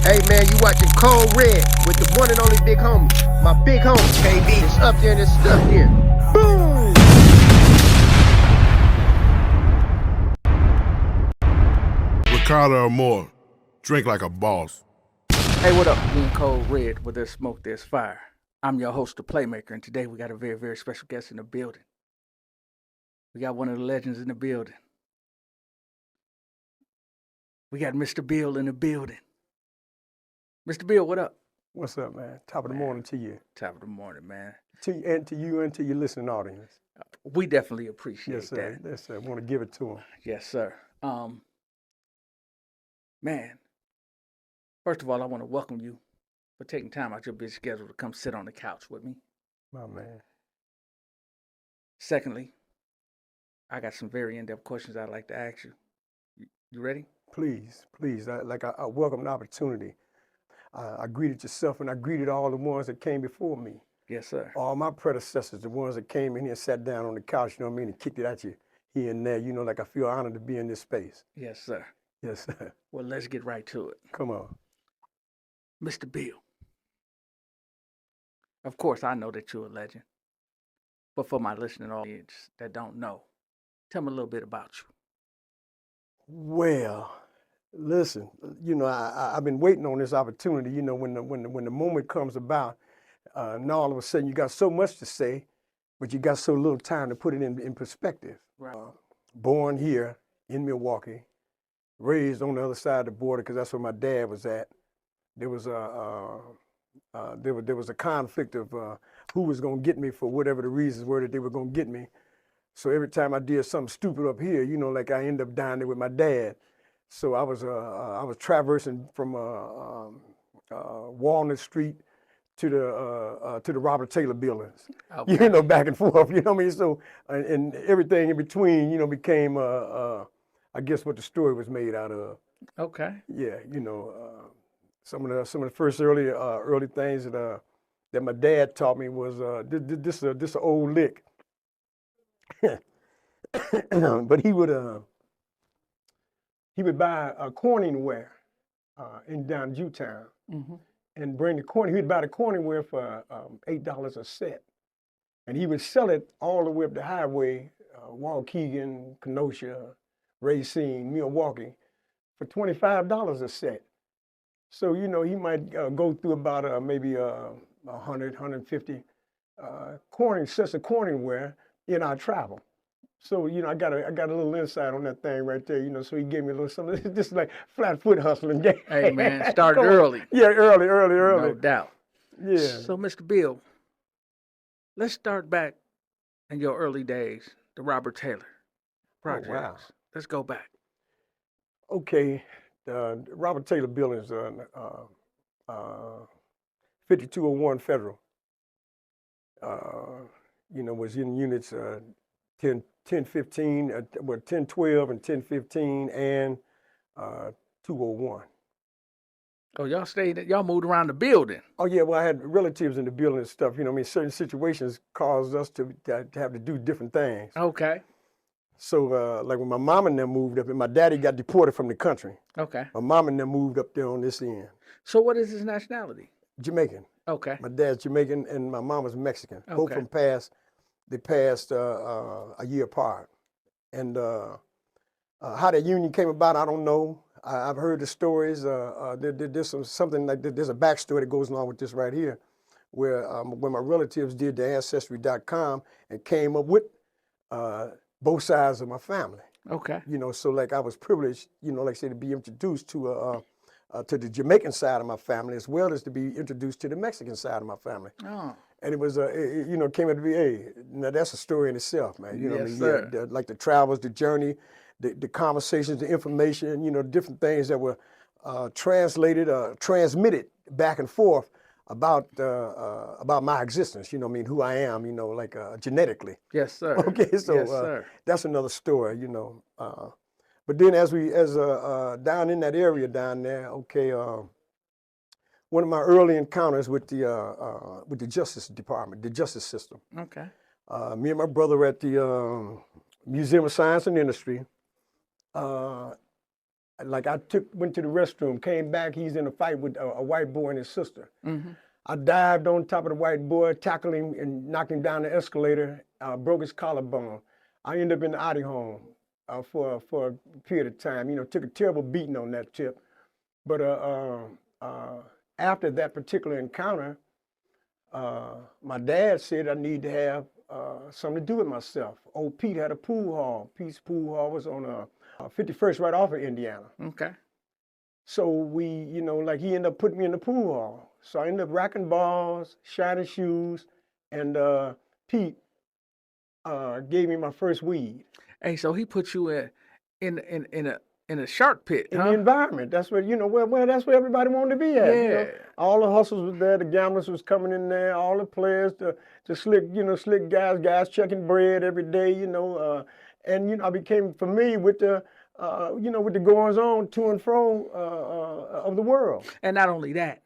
Hey man, you watching Cold Red with the one and only big homie. My big homie, KB. It's up there and it's stuck there. Boom! Ricardo or more. Drink like a boss. Hey, what up? We in Cold Red, where there's smoke, there's fire. I'm your host, the Playmaker, and today we got a very, very special guest in the building. We got one of the legends in the building. We got Mr. Bill in the building. Mr. Bill, what up? What's up, man? Top of the morning to you. Top of the morning, man. To you and to your listening audience. We definitely appreciate Yes, sir. that. Yes, sir. Want to give it to them. Yes, sir. Man, first of all, I want to welcome you for taking time out your busy schedule to come sit on the couch with me. My man. Secondly, I got some very in-depth questions I'd like to ask you. You ready? Please. I welcome the opportunity. I greeted yourself and I greeted all the ones that came before me. Yes, sir. All my predecessors, the ones that came in here and sat down on the couch, you know what I mean, and kicked it at you here and there. You know, like I feel honored to be in this space. Yes, sir. Yes, sir. Well, let's get right to it. Come on. Mr. Bill. Of course, I know that you're a legend. But for my listening audience that don't know, tell me a little bit about you. Well, listen, you know, I've been waiting on this opportunity, you know, when the moment comes about, now all of a sudden you got so much to say, but you got so little time to put it in perspective. Right. Born here in Milwaukee, raised on the other side of the border because that's where my dad was at. There was a conflict of who was going to get me for whatever the reasons were that they were going to get me. So every time I did something stupid up here, you know, like I ended up down there with my dad. So I was traversing from Walnut Street to the Robert Taylor buildings, okay. You know, back and forth. You know what I mean? So and everything in between, you know, became I guess what the story was made out of. Okay. Yeah, you know, some of the first early things that my dad taught me was this an old lick, but he would buy corning ware in down Jewtown, mm-hmm. and bring the corning. He'd buy the corning ware for $8 a set, and he would sell it all the way up the highway, Waukegan, Kenosha, Racine, Milwaukee, for $25 a set. So you know he might go through about maybe 100, 150 sets of corning ware in our travel. So, you know, I got a little insight on that thing right there, you know, so he gave me a little something, just like flat foot hustling. Hey, man, started early. Yeah, early. No doubt. Yeah. So, Mr. Bill, let's start back in your early days, the Robert Taylor projects. Oh, wow. Let's go back. Okay, the Robert Taylor buildings, 5201 Federal, you know, was in units 1015, 1012 and 1015 and 201. Oh, y'all moved around the building. Oh yeah, well I had relatives in the building and stuff, you know what I mean? Certain situations caused us to have to do different things. Okay. So like when my mom and them moved up, and my daddy got deported from the country. Okay. My mom and them moved up there on this end. So what is his nationality? Jamaican. Okay. My dad's Jamaican and my mom was Mexican. Okay. Both of them passed a year apart. And how that union came about, I don't know. I've heard the stories. There's something like there's a backstory that goes along with this right here, where when my relatives did the Ancestry.com and came up with both sides of my family. Okay. You know, so like I was privileged, you know, like I say, to be introduced to the Jamaican side of my family as well as to be introduced to the Mexican side of my family. Oh. And it was, you know, came out to be, hey, now that's a story in itself, man. You know yes, what I mean? Sir. Yeah, like the travels, the journey, the conversations, the information, you know, different things that were translated, transmitted back and forth about my existence, you know what I mean, who I am, you know, like genetically. Yes, sir. Okay, so yes, sir. That's another story, you know. But then as down in that area down there, okay, one of my early encounters with the Justice Department, the justice system. Okay. Me and my brother were at the Museum of Science and Industry. like I went to the restroom, came back, he's in a fight with a white boy and his sister. I dived on top of the white boy, tackled him and knocked him down the escalator, broke his collarbone. I ended up in the Oddie home for a period of time. You know, took a terrible beating on that tip. But after that particular encounter, my dad said I need to have something to do with myself. Old Pete had a pool hall. Pete's pool hall was on 51st right off of Indiana. Okay. So we, you know, like he ended up putting me in the pool hall. So I ended up racking balls, shining shoes, and Pete gave me my first weed. Hey, so he put you in a shark pit, In huh? the environment. That's where, you know, where that's where everybody wanted to be at. You know? Yeah. All the hustlers was there, the gamblers was coming in there, all the players, the slick, you know, slick guys checking bread every day, you know, and you know, I became familiar with the you know, with the goings on to and fro of the world. And not only that,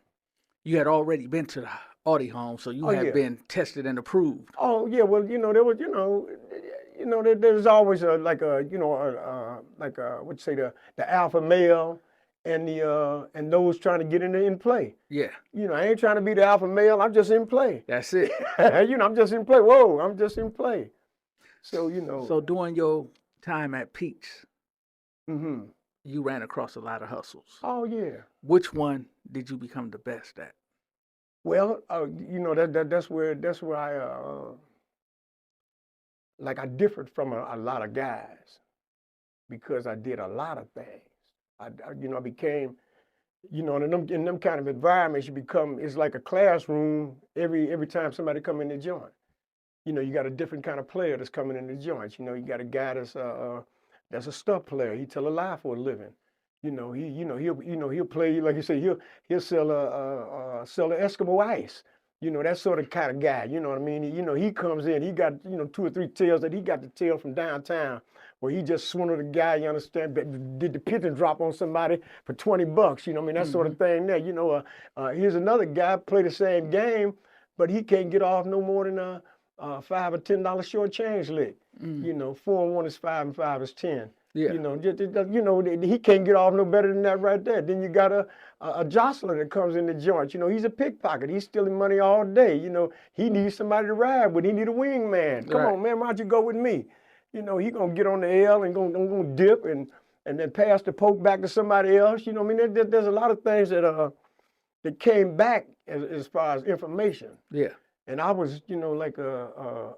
you had already been to the Audie home, so you Oh, had yeah. been tested and approved. Oh yeah, well, you know, there was, there's always like a what you say, the alpha male and the and those trying to get in play. Yeah, You know, I ain't trying to be the alpha male. I'm just in play. that's it. You know, I'm just in play. Whoa, I'm just in play. So you know. So during your time at Pete's, Mm-hmm. you ran across a lot of hustles. Oh yeah. Which one did you become the best at? Well, you know that's where I like I differed from a lot of guys because I did a lot of things. You know, I became, you know, in them kind of environments, it's like a classroom every time somebody come in the joint. You know, you got a different kind of player that's coming in the joints. You know, you got a guy that's a stunt player. He tell a lie for a living. He'll play, like you say, he'll sell the Eskimo ice. You know, that sort of kind of guy. You know what I mean? You know, he comes in, he got, you know, 2 or 3 tales that he got to tell from downtown where he just swindled a guy, you understand, did the pigeon drop on somebody for $20. You know what I mean? That sort of thing there. You know, here's another guy, play the same game, but he can't get off no more than $5 or $10 short change lick. You know, 4 and 1 is 5 and 5 is 10. Yeah. You know, he can't get off no better than that right there. Then you got a jostler that comes in the joint. You know, he's a pickpocket. He's stealing money all day. You know, he needs somebody to ride with. He need a wingman. Come on, man, why don't you go with me? You know, he gonna get on the L and gonna dip and then pass the poke back to somebody else. You know, I mean, there's a lot of things that came back as far as information. Yeah. And I was, you know, like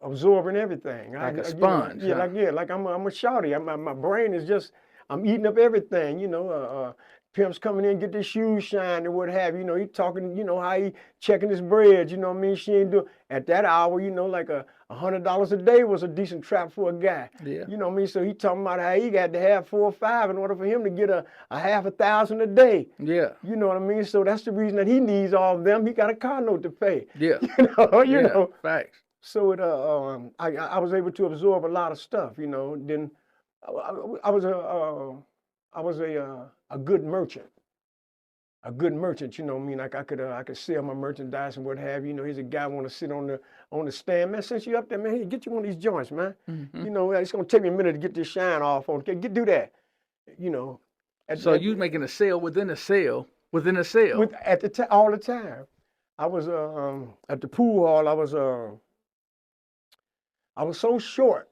absorbing everything. Like a sponge. You know, like I'm a shawty. My brain is just, I'm eating up everything. You know, pimps coming in, get their shoes shined and what have you. You know, he talking, you know, how he checking his bread. You know what I mean? She ain't doing at that hour. You know, like $100 a day was a decent trap for a guy. Yeah. You know what I mean? So he talking about how he got to have 4 or 5 in order for him to get a half $1,000 a day. Yeah. You know what I mean? So that's the reason that he needs all of them. He got a car note to pay. Yeah. You know. Facts. So I was able to absorb a lot of stuff. You know. Then I was a good merchant. A good merchant, you know what I mean? Like I could sell my merchandise and what have you. You know, here's a guy want to sit on the stand. Man, since you up there, man, hey, get you one of these joints, man. You know, it's gonna take me a minute to get this shine off on. Do that. You know. So you making a sale within a sale within a sale. All the time. I was at the pool hall. I was so short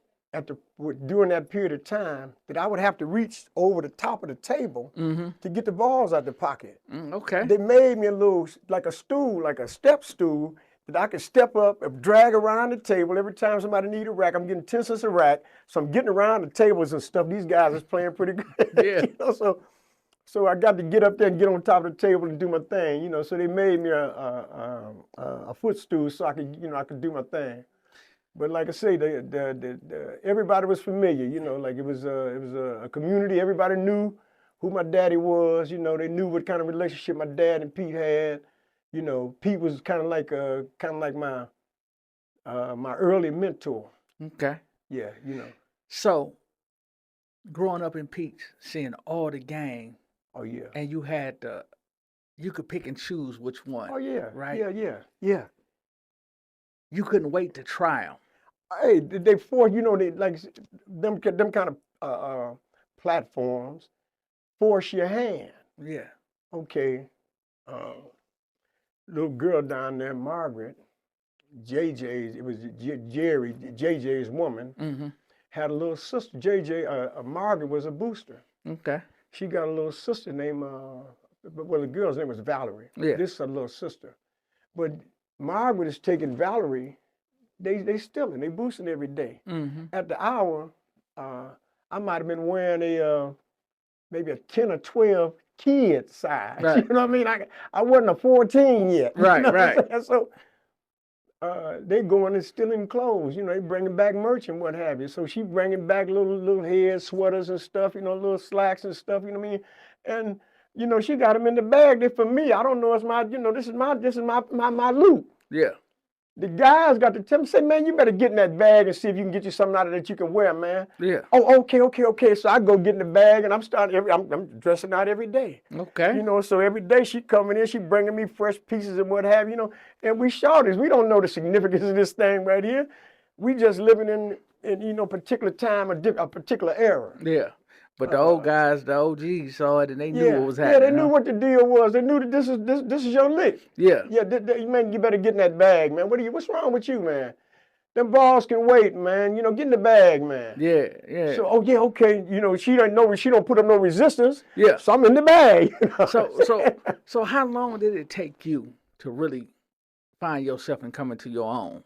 during that period of time that I would have to reach over the top of the table to get the balls out the pocket. Okay. They made me a little, like a stool, like a step stool that I could step up and drag around the table. Every time somebody need a rack, I'm getting 10 cents a rack. So I'm getting around the tables and stuff. These guys is playing pretty good. Yeah. You know, so I got to get up there and get on top of the table and do my thing. You know, so they made me a footstool so I could do my thing. But like I say, everybody was familiar. You know, like it was a community. Everybody knew who my daddy was. You know, they knew what kind of relationship my dad and Pete had. You know, Pete was kind of like my early mentor. Okay. Yeah, you know. So, growing up in Pete's, seeing all the gang. Oh yeah. And you had you could pick and choose which one. Oh yeah. Right. Yeah. You couldn't wait to try them. Hey, they forced, you know, they like them kind of platforms. force your hand. Yeah. Okay, little girl down there, Margaret, JJ's, it was Jerry, JJ's woman, Mm-hmm. had a little sister. JJ, Margaret was a booster. Okay. She got a little sister named, well, the girl's name was Valerie. Yeah. This is her little sister. But Margaret is taking Valerie, they stealing, they boosting every day. Mm-hmm. At the hour, I might have been wearing a, maybe a 10 or 12 kid size. Right. You know what I mean? I wasn't a 14 yet. Right, You know right. what I'm saying? So they going and stealing clothes, you know, they bringing back merch and what have you. So she bringing back little hair sweaters and stuff, you know, little slacks and stuff, you know what I mean? And, you know, she got them in the bag. They're for me. I don't know, it's my, you know, this is my loot. Yeah. The guys got to tell me, say, man, you better get in that bag and see if you can get you something out of that you can wear, man. Yeah. Oh, okay. So I go get in the bag and I'm dressing out every day. Okay. You know, so every day she coming in, she bringing me fresh pieces and what have you know. And we shorties, we don't know the significance of this thing right here. We just living in you know, particular time, a particular era. Yeah. But the old guys, the OGs saw it and they knew what was happening. Yeah, they knew what the deal was. They knew that this is your lick. Yeah. Yeah, man, you better get in that bag, man. What's wrong with you, man? Them balls can wait, man. You know, get in the bag, man. Yeah, yeah. So, oh yeah, okay. You know, she don't put up no resistance. Yeah. So I'm in the bag. You know? So how long did it take you to really find yourself and come into your own?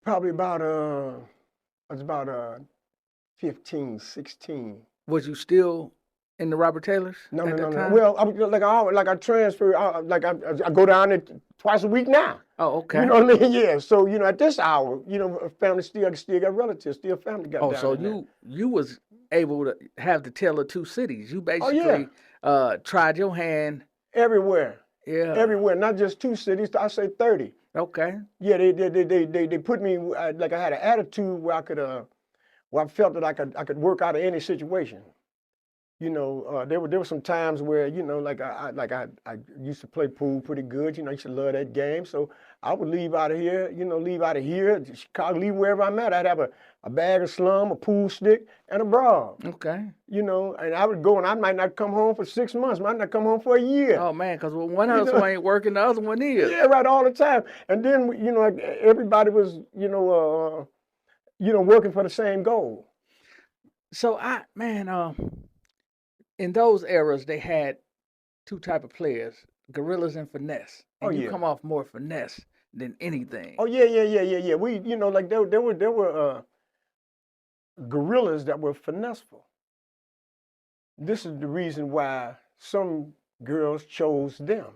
Probably about I was about 15, 16. Was you still in the Robert Taylors? No. Time? Well, I transfer. I go down there twice a week now. Oh, okay. You know what I mean? Yeah. So you know, at this hour, you know, family still got relatives, still family got. Oh, down so there. you was able to have the tale of two cities. You basically tried your hand everywhere. Yeah. Everywhere, not just two cities. I say 30. Okay. Yeah, they put me like I had an attitude where I felt that I could work out of any situation. You know, there were some times where, you know, like I used to play pool pretty good. You know, I used to love that game. So I would leave out of here, Chicago, leave wherever I'm at. I'd have a bag of slum, a pool stick, and a bra. Okay. You know, and I would go and I might not come home for 6 months, might not come home for a year. Oh man, because one hustle ain't working, the other one is. Yeah, right, all the time. And then, you know, everybody was, working for the same goal. So in those eras, they had two type of players, gorillas and finesse. And you come off more finesse than anything. Oh yeah. We, you know, like there were gorillas that were finesseful. This is the reason why some girls chose them,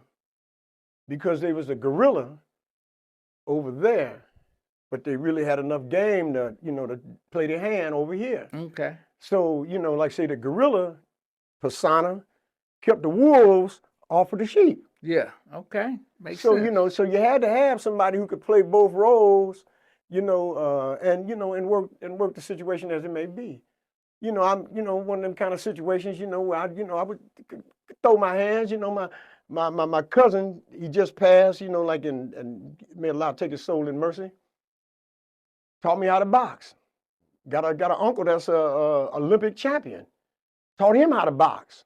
because they was a gorilla over there, but they really had enough game to, you know, to play their hand over here. Okay. So, you know, like say the gorilla persona kept the wolves off of the sheep. Yeah. Okay. Makes so, sense. you know, so you had to have somebody who could play both roles, and work the situation as it may be. You know, I'm, you know, one of them kind of situations, you know, where I would throw my hands, you know, my cousin, he just passed, you know, like and may Allah take his soul in mercy, taught me how to box. Got an uncle that's a Olympic champion. Taught him how to box.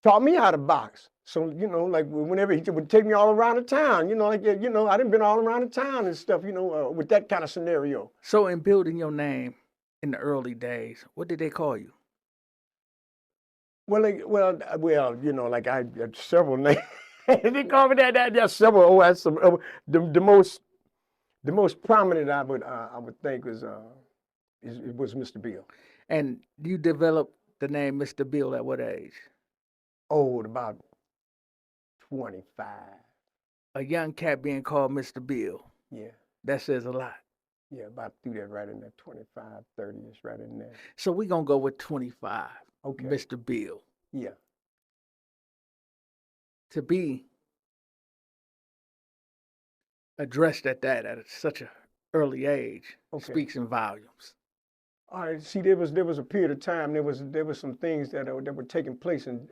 Taught me how to box. So, you know, like whenever he would take me all around the town, you know, like, you know, I done been all around the town and stuff, you know, with that kind of scenario. So in building your name in the early days, what did they call you? Well, you know, like I had several names. They call me that. There's several. Oh, that's some. The most prominent I would think was Mr. Bill. And you developed the name Mr. Bill at what age? Oh, about 25. A young cat being called Mr. Bill. Yeah. That says a lot. Yeah, about through that right in there, 25, 30 is right in there. So we're going to go with 25. Okay. Mr. Bill. Yeah. To be addressed at that at such an early age speaks in volumes. All right. See, there was a period of time. There was some things that were taking place, and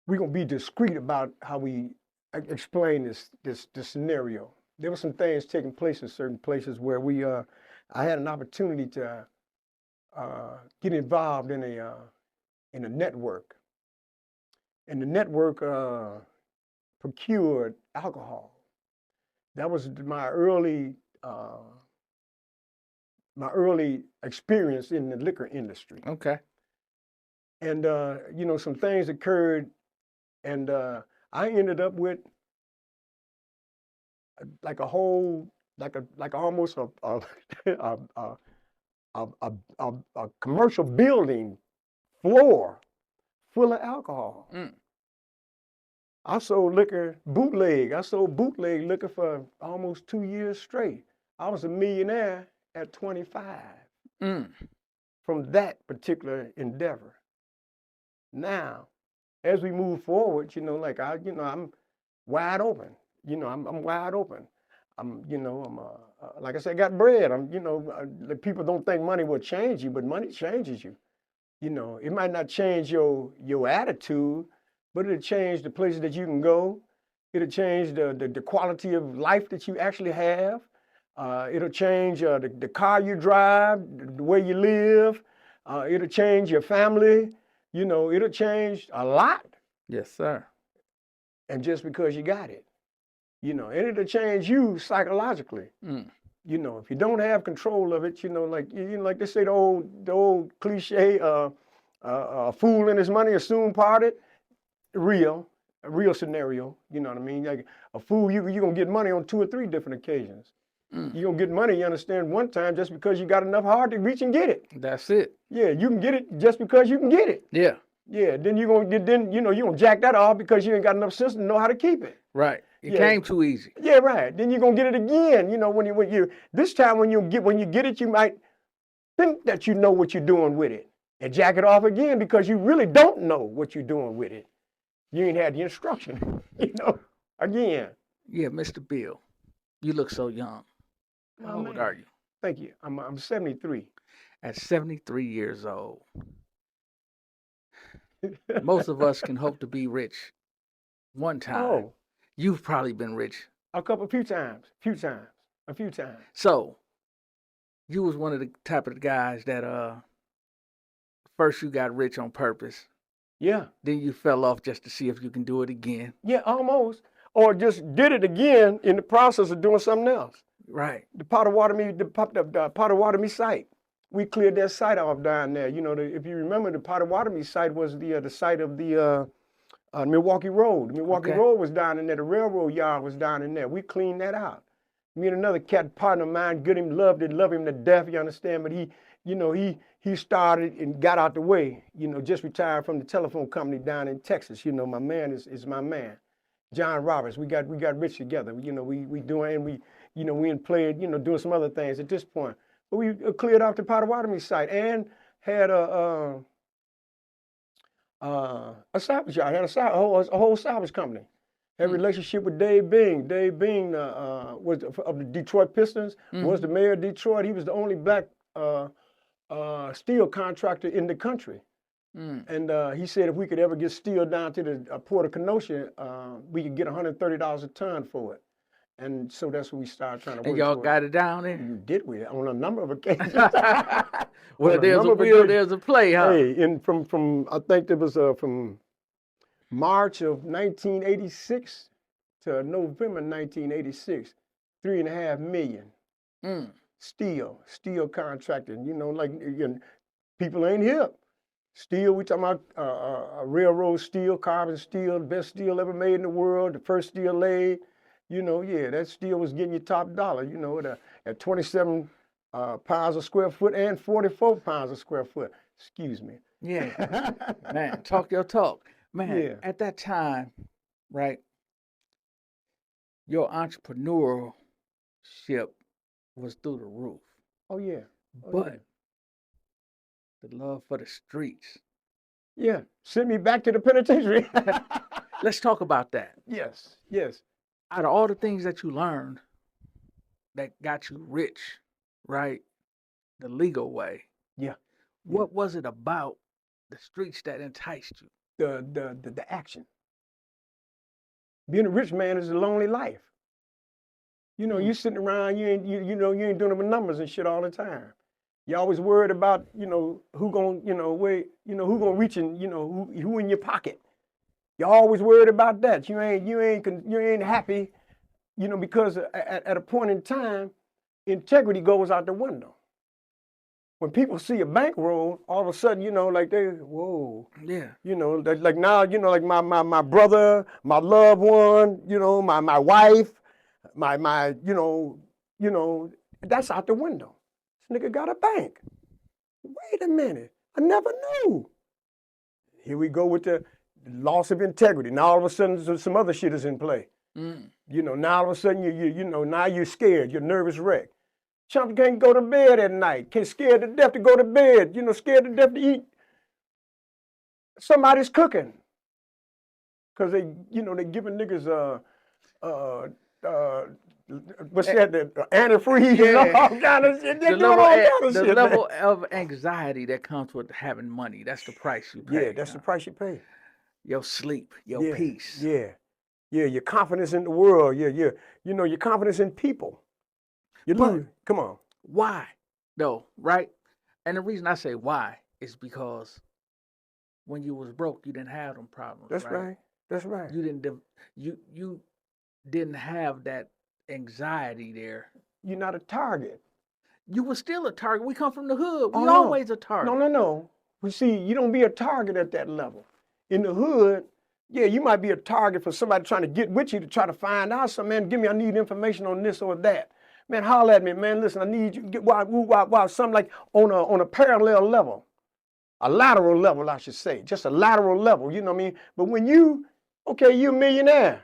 we're gonna be discreet about how we explain this scenario. There were some things taking place in certain places where I had an opportunity to get involved in a network, and the network procured alcohol. That was my early experience in the liquor industry. Okay. And you know, some things occurred, and I ended up with like a whole, like almost a a commercial building floor full of alcohol. Mm. I sold liquor bootleg. I sold bootleg liquor for almost 2 years straight. I was a millionaire at 25 Mm. from that particular endeavor. Now, as we move forward, you know, like I'm wide open. You know, I'm wide open. Like I said, I got bread. Like people don't think money will change you, but money changes you. You know, it might not change your attitude, but it'll change the places that you can go. It'll change the quality of life that you actually have. It'll change the car you drive, the way you live. It'll change your family. You know, it'll change a lot. Yes, sir. And just because you got it, you know, and it'll change you psychologically. Mm. You know, if you don't have control of it, you know, like like they say the old cliche, a fool and his money are soon parted. A real scenario. You know what I mean? Like a fool, you're gonna get money on 2 or 3 different occasions. Mm. You're gonna get money, you understand, one time just because you got enough heart to reach and get it. That's it. Yeah, you can get it just because you can get it. Yeah. Yeah, then you're gonna you're gonna jack that off because you ain't got enough sense to know how to keep it. Right. It Yeah. came too easy. Yeah, right. Then you're gonna get it again. You know, when you this time when you get it, you might think that you know what you're doing with it and jack it off again because you really don't know what you're doing with it. You ain't had the instruction, you know, again. Yeah, Mr. Bill, you look so young. Oh, How old man. are you? Thank you. I'm 73. At 73 years old. Most of us can hope to be rich one time. Oh, You've probably been rich. a few times. So, you was one of the type of the guys that first you got rich on purpose. Yeah, Then you fell off just to see if you can do it again. yeah, almost. Or just did it again in the process of doing something else. Right. The Potawatomi site. We cleared that site off down there. You know, if you remember, the Potawatomi site was the site of the Milwaukee Road. The Milwaukee Okay. Road was down in there. The railroad yard was down in there. We cleaned that out. Me and another cat partner of mine, loved him to death, you understand? But he started and got out the way, you know, just retired from the telephone company down in Texas. You know, my man is my man. John Roberts, we got rich together. You know, we in playing, you know, doing some other things at this point. But we cleared off the Potawatomi site and had a salvage yard. Had a whole salvage company. Had a relationship with Dave Bing. Dave Bing was of the Detroit Pistons. Was the mayor of Detroit. He was the only black steel contractor in the country. And he said if we could ever get steel down to the port of Kenosha, we could get $130 a ton for it. And so that's when we started trying to work. And y'all toward got it down there? Did we? On a number of occasions. Well, there's a will, there's a play, huh? Hey, and from I think it was from March of 1986 to November 1986, 3.5 million. Steel contracting. You know, like people ain't hip. Steel, we talking about railroad steel, carbon steel, the best steel ever made in the world, the first steel laid. You know, yeah, that steel was getting you top dollar, you know, at 27 pounds a square foot and 44 pounds a square foot. Excuse me. Yeah. Man, talk your talk. Man, Yeah. at that time, right, your entrepreneurship was through the roof. Oh, yeah. Oh, But the love for the streets. yeah, send me back to the penitentiary. Let's talk about that. Yes. Out of all the things that you learned that got you rich, right, the legal way, Yeah. what was it about the streets that enticed you? The action. Being a rich man is a lonely life. You know, you sitting around, you ain't doing them numbers and shit all the time. You always worried about, who gonna, who gonna reach in, who in your pocket. You're always worried about that. You ain't happy, because at a point in time, integrity goes out the window. When people see a bankroll, all of a sudden, like whoa. Yeah. Like now, like my brother, my loved one, my wife, my that's out the window. This nigga got a bank. Wait a minute, I never knew. Here we go with the loss of integrity. Now all of a sudden some other shit is in play. Now all of a sudden now you're scared, you're nervous wreck. Chump can't go to bed at night, scared to death to go to bed, scared to death to eat. Somebody's cooking. Cause they giving niggas what's that? The antifreeze and all kind of shit. They doing all kind of shit. The level of anxiety that comes with having money, that's the price you pay. Yeah, that's the price you pay. Your sleep, your peace. Yeah, your confidence in the world. Yeah, your confidence in people. Come on. Why, though, right? And the reason I say why is because when you was broke, you didn't have them problems. That's right. That's right. You didn't have that anxiety there. You're not a target. You were still a target. We come from the hood. We always a target. No. We see, you don't be a target at that level. In the hood, yeah, you might be a target for somebody trying to get with you to try to find out something. Man, I need information on this or that. Man, holler at me, man. Listen, I need you to get something like on a parallel level, a lateral level, I should say, just a lateral level. You know what I mean? But when you're a millionaire.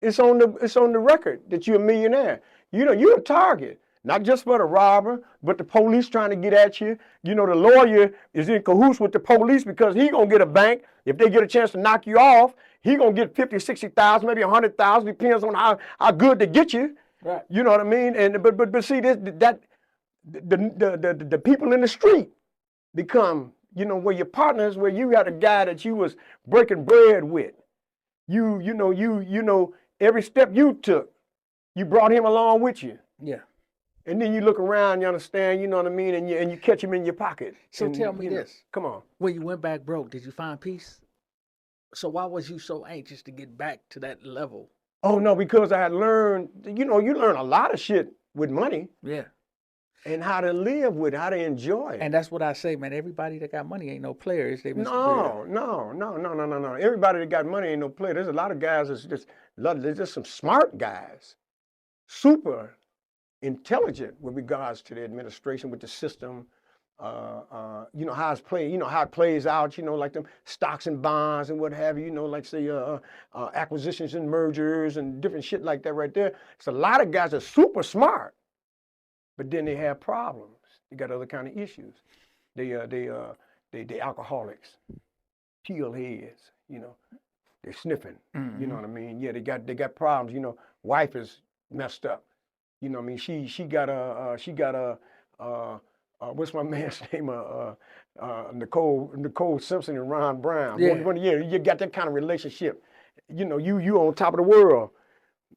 It's on the record that you're a millionaire. You're a target, not just for the robber, but the police trying to get at you. The lawyer is in cahoots with the police because he gonna get a bank. If they get a chance to knock you off, he gonna get 50, 60,000, maybe 100,000, depends on how good they get you. Right. You know what I mean? And but see the people in the street become, where your partners, where you got a guy that you was breaking bread with. Every step you took, you brought him along with you. Yeah. And then you look around, you understand, you know what I mean, and you catch him in your pocket. So tell me this. Come on. When you went back broke, did you find peace? So why was you so anxious to get back to that level? Oh, no, because I had learned, you learn a lot of shit with money. Yeah. And how to live with it, how to enjoy it. And that's what I say, man. Everybody that got money ain't no players. They No. Everybody that got money ain't no player. There's a lot of guys there's just some smart guys, super intelligent with regards to the administration, with the system, how it's playing, how it plays out, like them stocks and bonds and what have you, like say acquisitions and mergers and different shit like that right there. It's a lot of guys that are super smart. But then they have problems. They got other kind of issues. They alcoholics, peel heads. They're sniffing. Mm-hmm. You know what I mean? Yeah, they got problems. Wife is messed up. You know what I mean? She got a what's my man's name? Nicole Simpson and Ron Brown. Yeah. You got that kind of relationship. You on top of the world,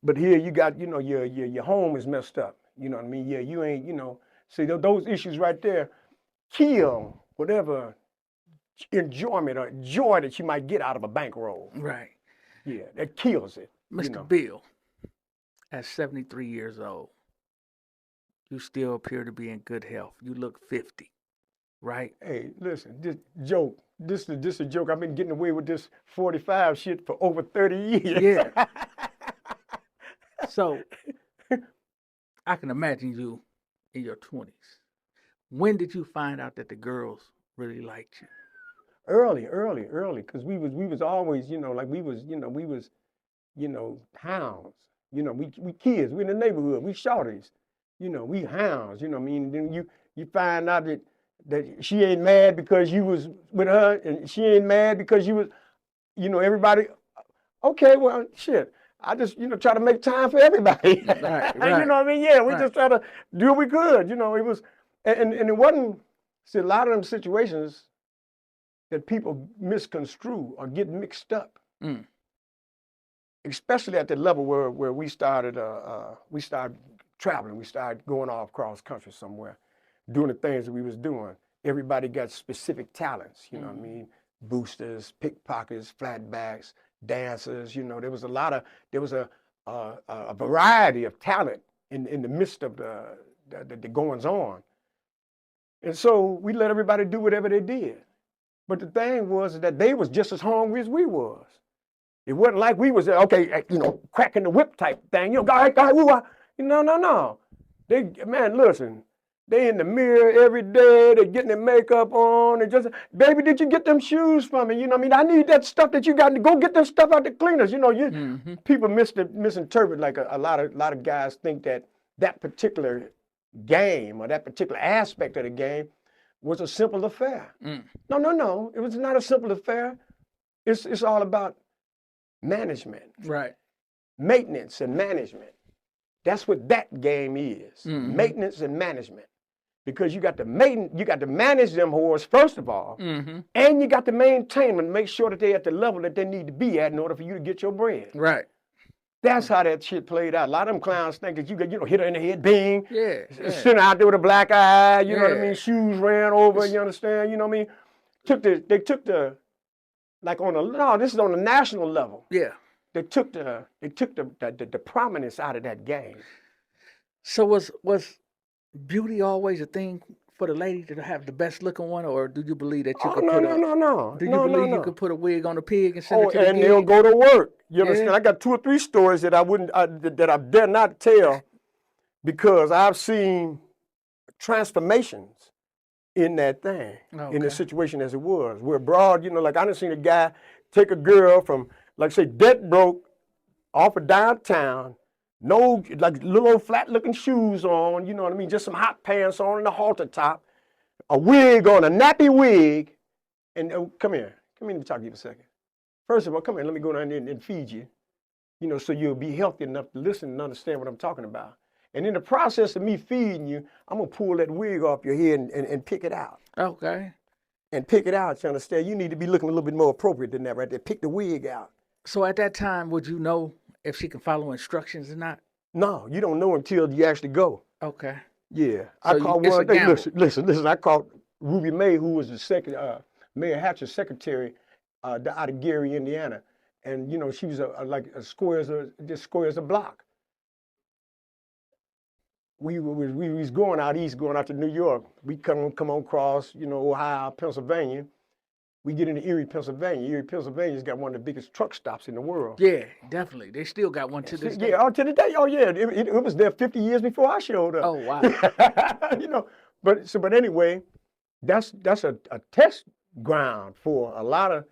but here you got your home is messed up. You know what I mean? Yeah, you ain't, see those issues right there kill whatever enjoyment or joy that you might get out of a bankroll. Right. Yeah, that kills it. Mr. Bill, at 73 years old, you still appear to be in good health. You look 50, right? Hey, listen, this joke. This is a joke. I've been getting away with this 45 shit for over 30 years. Yeah. So I can imagine you in your 20s. When did you find out that the girls really liked you? Early, because we was always, we was hounds. We kids, we in the neighborhood, we shorties, we hounds, I mean, then you find out that she ain't mad because you was with her, and she ain't mad because you was, everybody, okay, well, shit. I just, try to make time for everybody. Right. You know what I mean? Yeah, we just try to do what we could. It was, and it wasn't, see, a lot of them situations that people misconstrue or get mixed up. Mm. Especially at the level where we started traveling, we started going off cross country somewhere. doing the things that we was doing. Everybody got specific talents, you know what I mean? Boosters, pickpockets, flatbacks, dancers, you know, there was a variety of talent in the midst of the goings on. And so we let everybody do whatever they did. But the thing was that they was just as hungry as we was. It wasn't like we was, okay, you know, cracking the whip type thing. You know, go, woo, no. Man, listen, they in the mirror every day. They getting their makeup on. They just, baby, did you get them shoes for me? You know what I mean? I need that stuff that you got to go get that stuff out the cleaners. You know, people misinterpret, like a lot of guys think that particular game or that particular aspect of the game was a simple affair. No. It was not a simple affair. It's all about management. Right. Maintenance and management. That's what that game is. Maintenance and management. Because you got to manage them whores first of all, and you got to maintain them and make sure that they're at the level that they need to be at in order for you to get your bread. Right. That's how that shit played out. A lot of them clowns think that you could, hit her in the head, bing. Yeah. Sitting out there with a black eye, you know what I mean? Shoes ran over, you understand? You know what I mean? They took the this is on the national level. Yeah. They took the prominence out of that game. So was beauty always a thing for the lady to have the best looking one, or do you believe that you could no. Do you believe you could put a wig on a pig and send it to the and gig? they'll go to work. You understand? I got 2 or 3 stories that I dare not tell because I've seen transformations in that thing, in the situation as it was. We're abroad, like I done seen a guy take a girl from, like say, debt broke off of downtown, no, like little old flat looking shoes on, you know what I mean? Just some hot pants on and a halter top, a wig on, a nappy wig. And come here, let me talk to you for a second. First of all, come here, let me go down there and feed you, so you'll be healthy enough to listen and understand what I'm talking about. And in the process of me feeding you, I'm gonna pull that wig off your head and pick it out. Okay. And pick it out, you understand? You need to be looking a little bit more appropriate than that right there. Pick the wig out. So at that time, would you know if she can follow instructions or not? No, you don't know until you actually go. Okay. Yeah. So I called one day, listen, I called Ruby May, who was the Mayor Hatcher's secretary out of Gary, Indiana. And, she was like square as a block. We was going out east, going out to New York. We come on across, Ohio, Pennsylvania. We get into Erie, Pennsylvania. Erie, Pennsylvania's got one of the biggest truck stops in the world. Yeah, definitely. They still got one to this day. Yeah, to the day. Oh yeah, it was there 50 years before I showed up. Oh wow. But anyway, that's a test ground for a lot of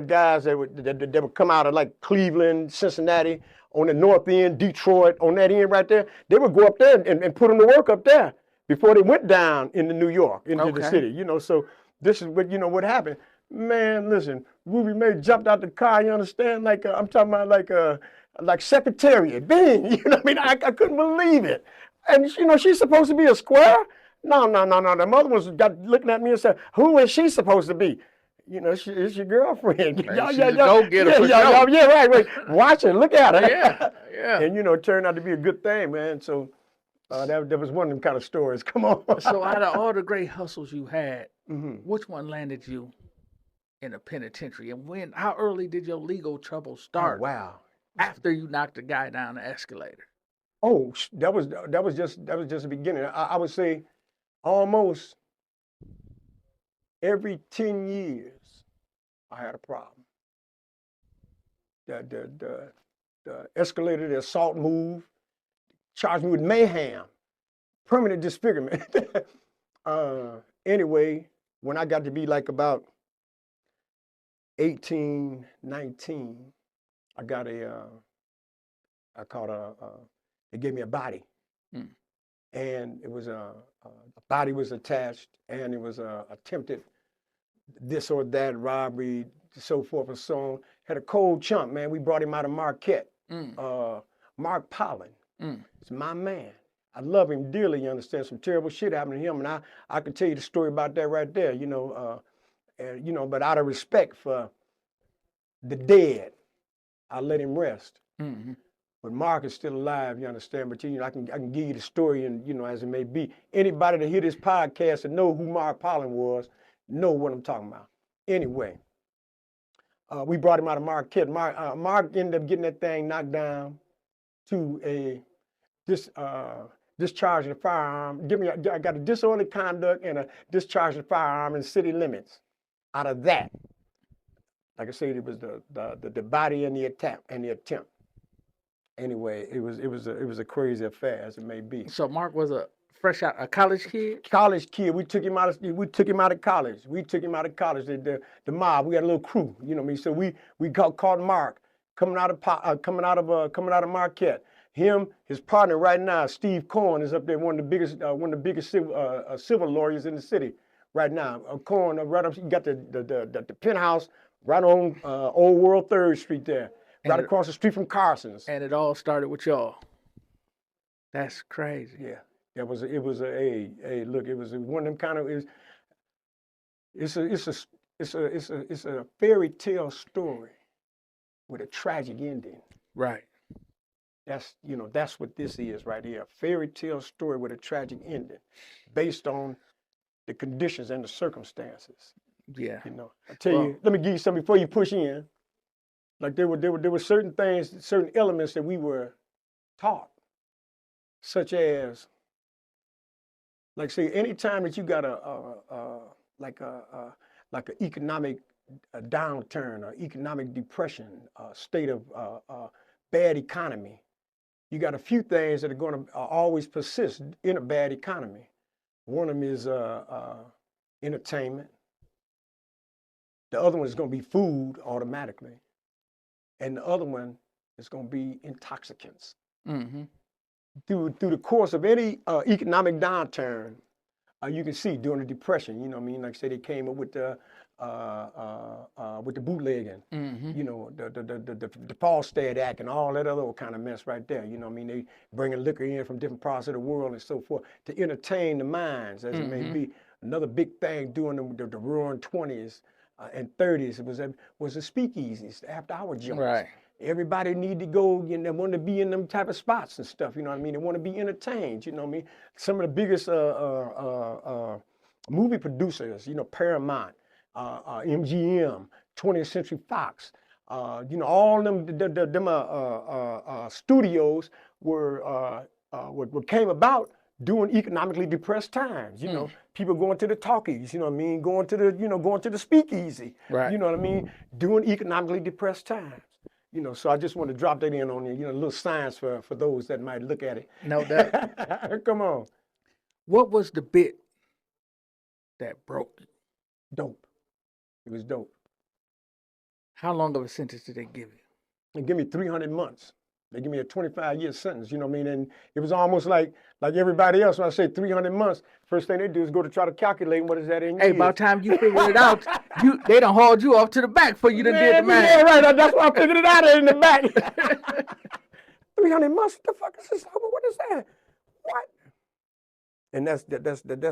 guys that would come out of like Cleveland, Cincinnati, on the north end, Detroit, on that end right there. They would go up there and put them to work up there before they went down into New York, into the city. So this is what happened. Man, listen, Ruby May jumped out the car, you understand? Like I'm talking about like Secretariat, bing, you know what I mean? I couldn't believe it. And she's supposed to be a square? No. The mother was looking at me and said, who is she supposed to be? It's your girlfriend. Go get her. Yeah, right. Watch her, look at her. Yeah. And it turned out to be a good thing, man. So that was one of them kind of stories. Come on. So out of all the great hustles you had, which one landed you in a penitentiary? And how early did your legal trouble start? Oh, wow. After you knocked the guy down the escalator. Oh, that was just the beginning. I would say almost every 10 years I had a problem. The escalator, the assault move, charged me with mayhem, permanent disfigurement. Anyway, when I got to be like about 18, 19, I got they gave me a body. And it was a body was attached, and it was attempted this or that robbery, so forth and so on. Had a cold chump, man. We brought him out of Marquette. Mark Pollen. It's my man. I love him dearly, you understand? Some terrible shit happened to him, and I could tell you the story about that right there, but out of respect for the dead, I let him rest. But Mark is still alive, you understand? But I can give you the story, and as it may be. Anybody that hear this podcast and know who Mark Pollen was, know what I'm talking about. Anyway, we brought him out of Marquette. Mark ended up getting that thing knocked down to a discharge of the firearm. I got a disorderly conduct and a discharge of the firearm in city limits. Out of that, like I said, it was the body and the attempt. Anyway, it was a crazy affair, as it may be. So Mark was a fresh out a college kid. College kid. We took him out of college. The mob. We had a little crew. You know what I mean. So we caught Mark coming out of Marquette. Him, his partner right now, Steve Cohen, is up there, one of the biggest civil lawyers in the city right now. Cohen, right up, you got the penthouse right on Old World 3rd Street there. Right across the street from Carson's. And it all started with y'all. That's crazy. Yeah. It was one of them kind of it's a fairy tale story with a tragic ending. Right. That's what this is right here. A fairy tale story with a tragic ending based on the conditions and the circumstances. Yeah. I tell you, let me give you something before you push in. Like there were certain things, certain elements that we were taught, such as, like say, anytime that you got an economic downturn or economic depression, state of bad economy, you got a few things that are going to always persist in a bad economy. One of them is entertainment. The other one is going to be food automatically. And the other one is going to be intoxicants. Mm-hmm. Through the course of any economic downturn, you can see during the Depression, like I said, they came up with the bootlegging, the Falstad Act and all that other kind of mess right there. They bringing liquor in from different parts of the world and so forth to entertain the minds, as it may be. Another big thing during the roaring 20s. And 30s, was the speakeasies, the after-hour joints. Right. Everybody need to go, they want to be in them type of spots and stuff, you know what I mean? They want to be entertained, you know what I mean? Some of the biggest movie producers, Paramount, MGM, 20th Century Fox, all them studios came about during economically depressed times, people going to the talkies, going to the speakeasy, right. You know what I mean, during economically depressed times, so I just want to drop that in on you, a little science for those that might look at it. No doubt. Come on. What was the bit that broke you? Dope. It was dope. How long of a sentence did they give you? They give me 300 months. They give me a 25-year sentence, you know what I mean? And it was almost like everybody else, when I say 300 months, first thing they do is go to try to calculate what is that in years. Hey, by the time you figure it out, they done hauled you off to the back for you done did the math. Yeah, right. That's why I figured it out in the back. 300 months? What the fuck is this? What is that? What? And that's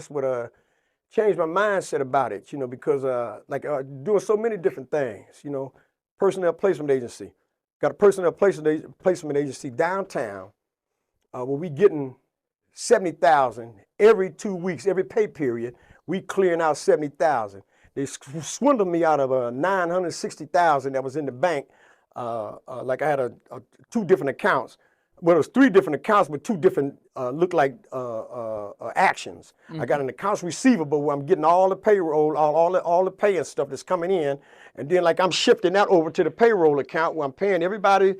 what changed my mindset about it, because doing so many different things, personnel placement agency. Got a personnel placement agency downtown where we getting 70,000 every 2 weeks, every pay period. We clearing out 70,000. They swindled me out of 960,000 that was in the bank. Like I had two different accounts. Well, it was three different accounts with two different look like actions. Mm-hmm. I got an accounts receivable where I'm getting all the payroll, all the pay and stuff that's coming in, and then like I'm shifting that over to the payroll account where I'm paying everybody,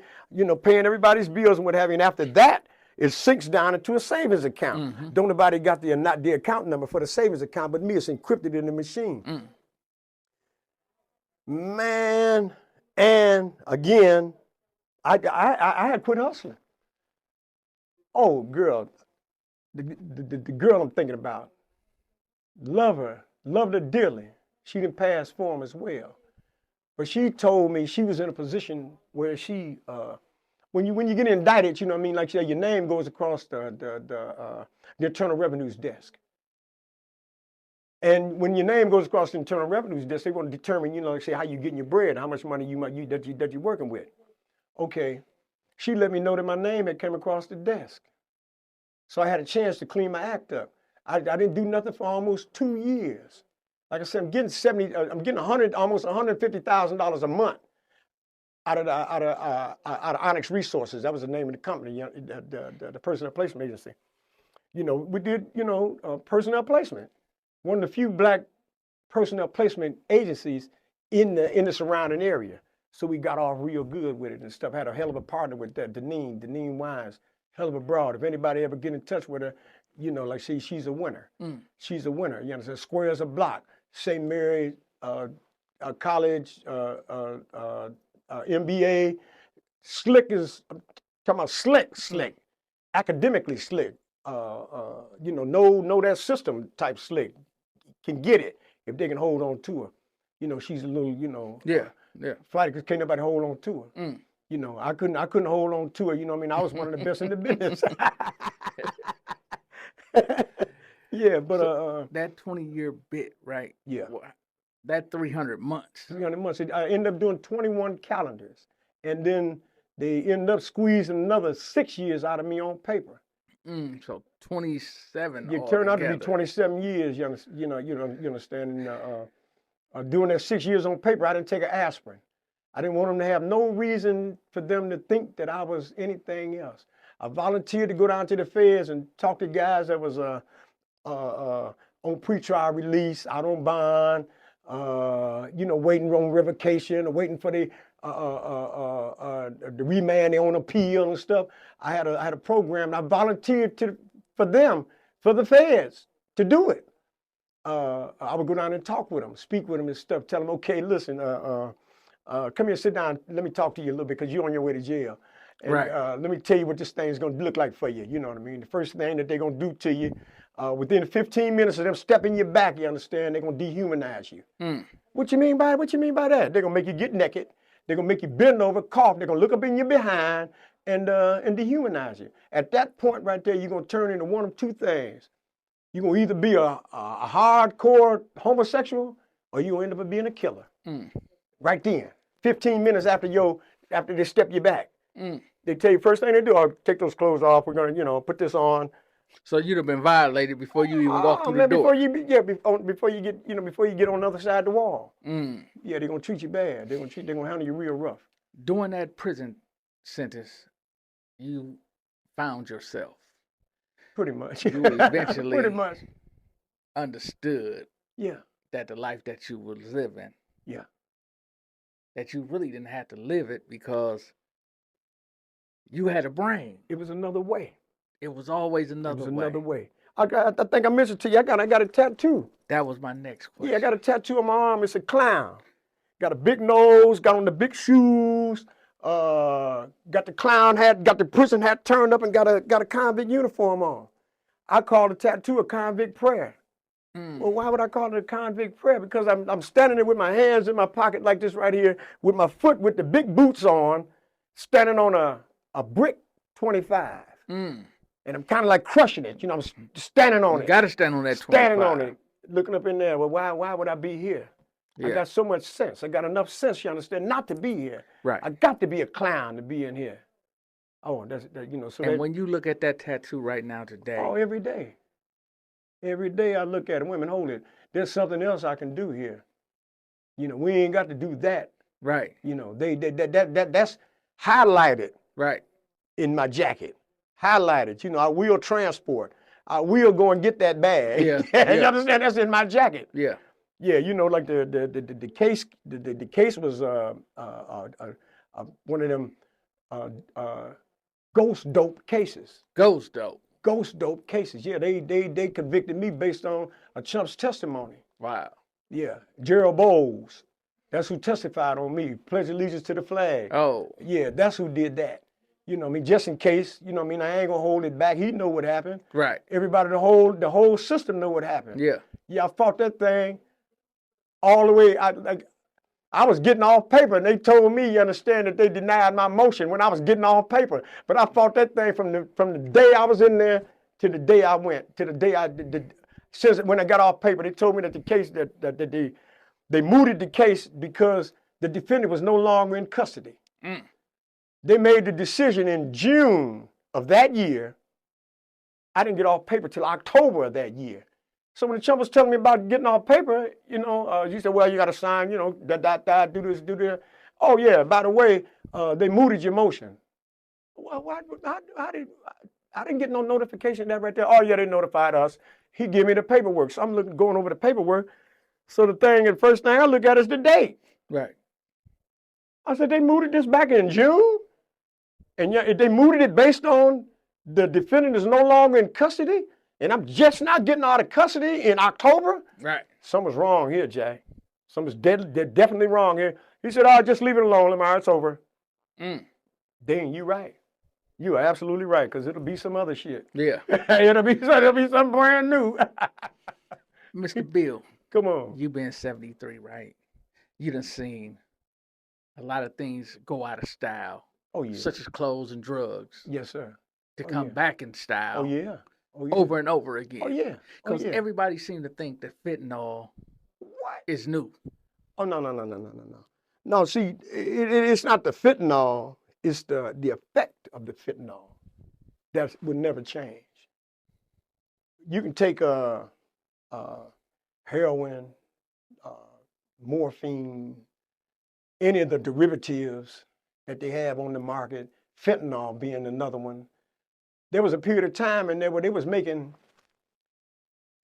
paying everybody's bills and what have you. And after that, it sinks down into a savings account. Mm-hmm. Don't nobody got the account number for the savings account, but me. It's encrypted in the machine. Mm. Man, and again, I had quit hustling. Oh, girl, the girl I'm thinking about, loved her dearly. She didn't pass form as well. But she told me she was in a position where she, when you get indicted, like your name goes across the Internal Revenue's desk. And when your name goes across the Internal Revenue's desk, they want to determine, how you getting your bread, how much money that you're working with. Okay. she let me know that my name had come across the desk. So I had a chance to clean my act up. I didn't do nothing for almost 2 years. Like I said, I'm getting almost $150,000 a month out of Onyx Resources. That was the name of the company, the personnel placement agency. You know, we did, personnel placement. One of the few black personnel placement agencies in the surrounding area. So we got off real good with it and stuff. Had a hell of a partner with that, DESTINEE Wines, hell of a broad. If anybody ever get in touch with her, like she's a winner. She's a winner. You understand? Square as a block. St. Mary's College, MBA. Slick is, I'm talking about slick. Academically slick. Know that system type slick. Can get it if they can hold on to her. She's a little, fighter because can't nobody hold on to her. I couldn't hold on to her. I was one of the best in the business. Yeah, but So that 20-year bit, right? Yeah. That 300 months. 300 months. I ended up doing 21 calendars, and then they ended up squeezing another 6 years out of me on paper. So 27. It turned out to be 27 years. You understand? Doing that 6 years on paper, I didn't take an aspirin. I didn't want them to have no reason for them to think that I was anything else. I volunteered to go down to the feds and talk to guys that was on pretrial release, out on bond, waiting on revocation, or waiting for the remand on appeal and stuff. I had a program. And I volunteered for the feds to do it. I would go down and talk with them, speak with them and stuff. Tell them, okay, listen, come here, sit down. Let me talk to you a little bit because you're on your way to jail. And, Right. Let me tell you what this thing is going to look like for you. You know what I mean? The first thing that they're going to do to you, within 15 minutes of them stepping your back, you understand, they're going to dehumanize you. What you mean by that? They're going to make you get naked. They're going to make you bend over, cough. They're going to look up in your behind and dehumanize you. At that point right there, you're going to turn into one of two things. You're going to either be a hardcore homosexual or you're going to end up being a killer. Right then. 15 minutes after they step you back. They tell you first thing they do, I'll take those clothes off. We're going to, put this on. So you'd have been violated before you even walked through the door. Before you get on the other side of the wall. Yeah, they're going to treat you bad. They're going to handle you real rough. During that prison sentence, you found yourself. Pretty much. You eventually Pretty much. understood Yeah. that the life that you were living, Yeah. that you really didn't have to live it because you had a brain. It was another way. It was always another way. I think I mentioned to you, I got a tattoo. That was my next question. Yeah, I got a tattoo on my arm. It's a clown. Got a big nose, got on the big shoes, got the clown hat, got the prison hat turned up, and got a convict uniform on. I call the tattoo a convict prayer. Well, why would I call it a convict prayer? Because I'm standing there with my hands in my pocket like this right here, with my foot with the big boots on, standing on a brick 25. And I'm kind of like crushing it. I'm standing on it. You got to stand on that 25. Standing on it, looking up in there. Well, why would I be here? Yeah. I got so much sense. I got enough sense, you understand, not to be here. Right. I got to be a clown to be in here. Oh, So when you look at that tattoo right now today. Oh, every day. Every day I look at it. Women, hold it. There's something else I can do here. We ain't got to do that. Right. That's highlighted. Right. In my jacket. Highlighted. I will transport. I will go and get that bag. Yeah. You understand? That's in my jacket. Yeah. Yeah, like the case. The case was one of them ghost dope cases. Ghost dope. Ghost dope cases. Yeah, they convicted me based on a chump's testimony. Wow. Yeah, Gerald Bowles. That's who testified on me. Pledge allegiance to the flag. Oh. Yeah, that's who did that. Just in case, I ain't gonna hold it back. He know what happened. Right. Everybody, the whole system know what happened. Yeah. Yeah, I fought that thing all the way. I was getting off paper, and they told me, you understand, that they denied my motion when I was getting off paper. But I fought that thing from the day I was in there to the day I went, to the day since when I got off paper. They told me that the case that they mooted the case because the defendant was no longer in custody. They made the decision in June of that year. I didn't get off paper till October of that year. So when the chump was telling me about getting off paper, you said, well, you got to sign, do this, do that. Oh, yeah, by the way, they mooted your motion. Well, how did, I didn't get no notification of that right there. Oh, yeah, they notified us. He gave me the paperwork. So I'm going over the paperwork. So the first thing I look at is the date. Right. I said, they mooted this back in June? And yeah, they mooted it based on the defendant is no longer in custody, and I'm just not getting out of custody in October? Right. Something's wrong here, Jay. Something's definitely wrong here. He said, oh, just leave it alone, Lamar, it's over. Dang, you right. You are absolutely right, because it'll be some other shit. Yeah. it'll be something brand new. Mr. Bill. Come on. You been 73, right? You done seen a lot of things go out of style. Oh, yeah. Such as clothes and drugs. Yes, sir. To come back in style. Oh, yeah. Oh, yeah. Over and over again. Oh, yeah. Because everybody seems to think that fentanyl is new. Oh, no. No, see, it's not the fentanyl. It's the effect of the fentanyl that would never change. You can take heroin, morphine, any of the derivatives that they have on the market, fentanyl being another one. There was a period of time in there where they was making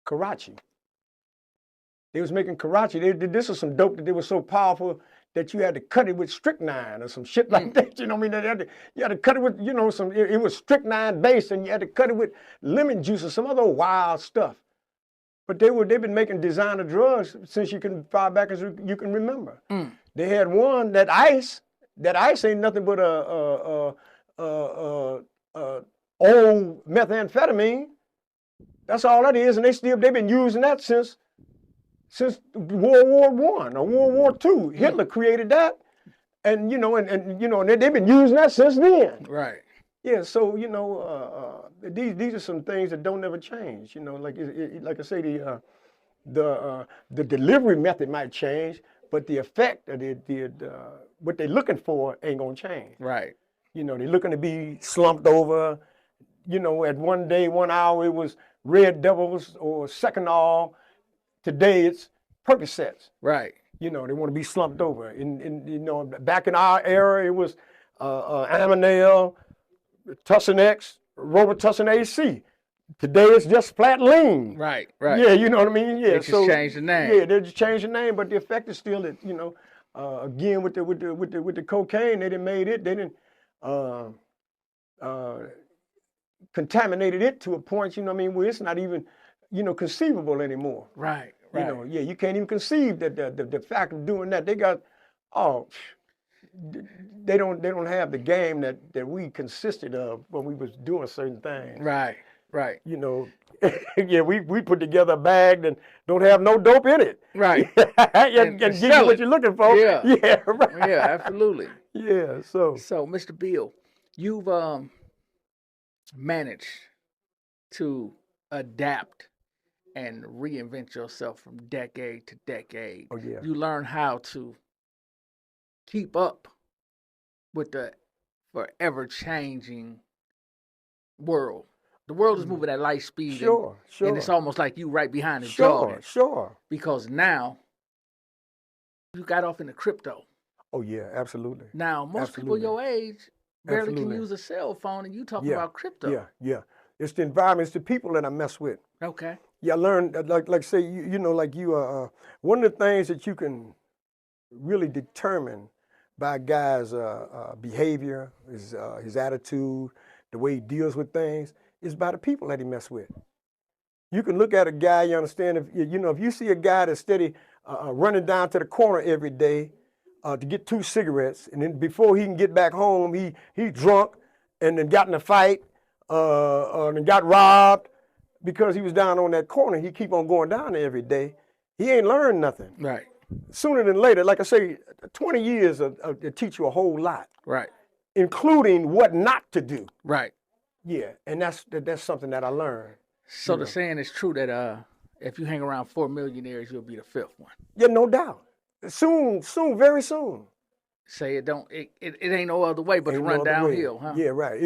Karachi. They was making Karachi. This was some dope that they were so powerful that you had to cut it with strychnine or some shit like that. You know what I mean? You had to cut it with, it was strychnine based, and you had to cut it with lemon juice or some other wild stuff. But they've been making designer drugs since you can far back as you can remember. They had one, that ice ain't nothing but old methamphetamine. That's all that is, and they've been using that since World War I or World War II. Hitler created that, and they've been using that since then. Right. Yeah. So these are some things that don't ever change. Like I say, the delivery method might change, but the effect of what they're looking for ain't gonna change. Right. They're looking to be slumped over. At one day, 1 hour, it was Red Devils or Seconal. Today, it's Percocets. Right. They want to be slumped over. Back in our era, it was Ammonel, Tussin-X, Robitussin AC. Today, it's just flat lean. Right. Yeah, you know what I mean? Yeah. They just changed the name. Yeah, they just changed the name, but the effect is still that, again with the cocaine, they didn't made it. They didn't contaminated it to a point, where it's not even, conceivable anymore. Right. You can't even conceive that the fact of doing that. They got, they don't have the game that we consisted of when we was doing certain things. Right. Yeah, we put together a bag that don't have no dope in it. Right. and give you what you're looking for. Yeah. Yeah, right. Yeah, absolutely. Yeah, so Mr. Bill, you've managed to adapt and reinvent yourself from decade to decade. Oh, yeah. You learn how to keep up with the forever changing world. The world is moving at light speed. Sure. And it's almost like you right behind the Jordan. Sure. Because now you got off into crypto. Oh, yeah, absolutely. Now, most people your age barely can use a cell phone, and you talking about crypto. Yeah. It's the environment, it's the people that I mess with. Okay. Yeah, I learned, like say, one of the things that you can really determine by a guy's behavior, his attitude, the way he deals with things, is by the people that he mess with. You can look at a guy, you understand, if you see a guy that's steady running down to the corner every day to get 2 cigarettes, and then before he can get back home, he drunk and then got in a fight and got robbed because he was down on that corner. He keep on going down there every day. He ain't learned nothing. Right. Sooner than later, like I say, 20 years will teach you a whole lot. Right. Including what not to do. Right. Yeah, and that's something that I learned. So the saying is true that if you hang around 4 millionaires, you'll be the 5th one. Yeah, no doubt. Soon, very soon. Say it don't. It ain't no other way but to Ain't run no other way. downhill, huh? Yeah, right.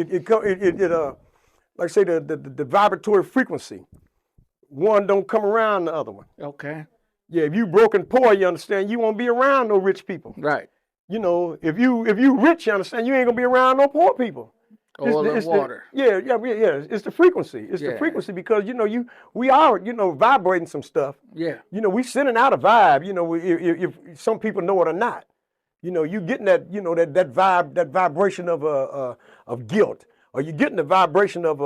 Like I say, the vibratory frequency, one don't come around the other one. Okay. Yeah, if you broke and poor, you understand, you won't be around no rich people. Right. You know, if you rich, you understand, you ain't gonna be around no poor people. Oil and water. Yeah. It's the frequency. It's the frequency because we are vibrating some stuff. Yeah. We sending out a vibe. If some people know it or not. You getting that that vibe, that vibration of guilt, or you getting the vibration of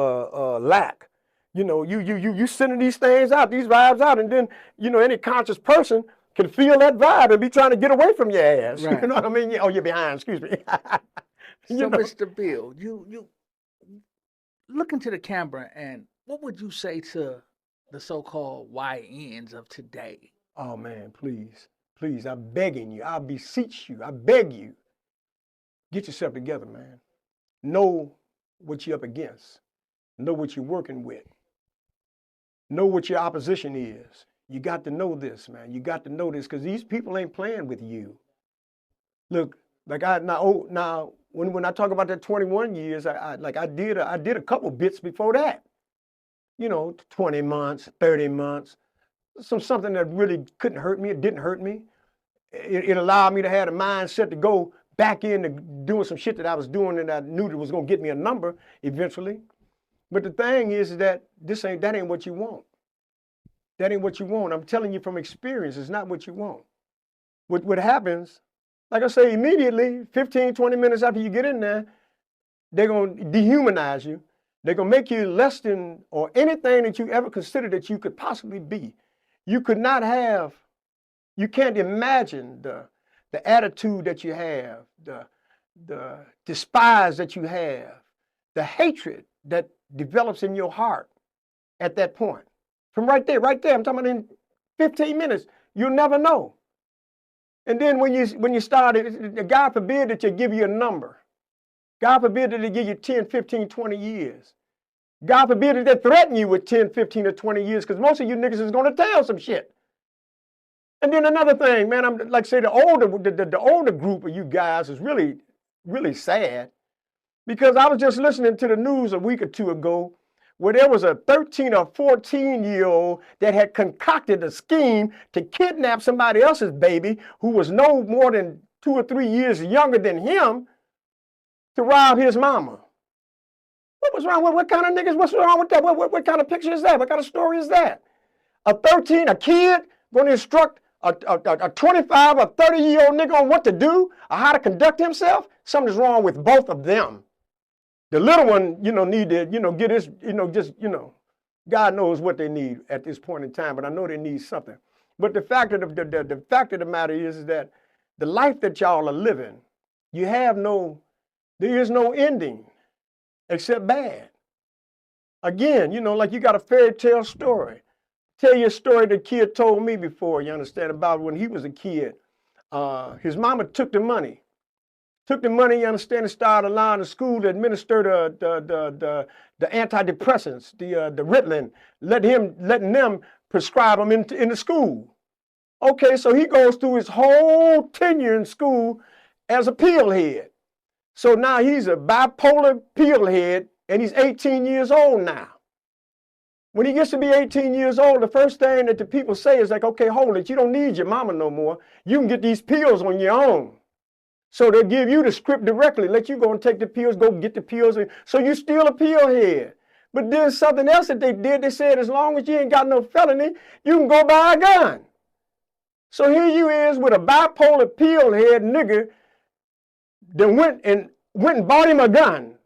lack. You sending these things out, these vibes out, and then any conscious person can feel that vibe and be trying to get away from your ass. Right. You know what I mean? Oh, you're behind. Excuse me. So, Mr. Bill, you look into the camera, and what would you say to the so-called YNs of today? Oh man, please, I'm begging you, I beseech you, I beg you, get yourself together, man. Know what you're up against. Know what you're working with. Know what your opposition is. You got to know this, man. You got to know this because these people ain't playing with you. Look, like when I talk about that 21 years, I did a couple bits before that. 20 months, 30 months, something that really couldn't hurt me. It didn't hurt me. It allowed me to have a mindset to go back into doing some shit that I was doing and I knew that was gonna get me a number eventually. But the thing is that that ain't what you want. That ain't what you want. I'm telling you from experience, it's not what you want. What happens, like I say, immediately, 15, 20 minutes after you get in there, they're going to dehumanize you. They're going to make you less than or anything that you ever considered that you could possibly be. You can't imagine the attitude that you have, the despise that you have, the hatred that develops in your heart at that point. From right there, I'm talking about in 15 minutes, you'll never know. And then when you start it, God forbid that you give you a number. God forbid that they give you 10, 15, 20 years. God forbid that they threaten you with 10, 15, or 20 years because most of you niggas is going to tell some shit. And then another thing, man, I'm like say the older group of you guys is really, really sad because I was just listening to the news a week or two ago where there was a 13 or 14-year-old that had concocted a scheme to kidnap somebody else's baby who was no more than 2 or 3 years younger than him to rob his mama. What was wrong with what kind of niggas? What's wrong with that? What kind of picture is that? What kind of story is that? A kid going to instruct a 25 or 30-year-old nigga on what to do or how to conduct himself? Something's wrong with both of them. The little one, need to, get his, God knows what they need at this point in time, but I know they need something. But the fact of the matter is that the life that y'all are living, there is no ending except bad. Again, like you got a fairy tale story. Tell you a story the kid told me before, you understand, about when he was a kid. His mama took the money. You understand, and started allowing the school to administer the antidepressants, the Ritalin, letting them prescribe them in the school. Okay, so he goes through his whole tenure in school as a pill head. So now he's a bipolar pill head, and he's 18 years old now. When he gets to be 18 years old, the first thing that the people say is like, okay, hold it, you don't need your mama no more. You can get these pills on your own. So they'll give you the script directly, let you go and take the pills, go get the pills. So you still a pill head. But then something else that they did, they said as long as you ain't got no felony, you can go buy a gun. So here you is with a bipolar pill head nigga that went and bought him a gun,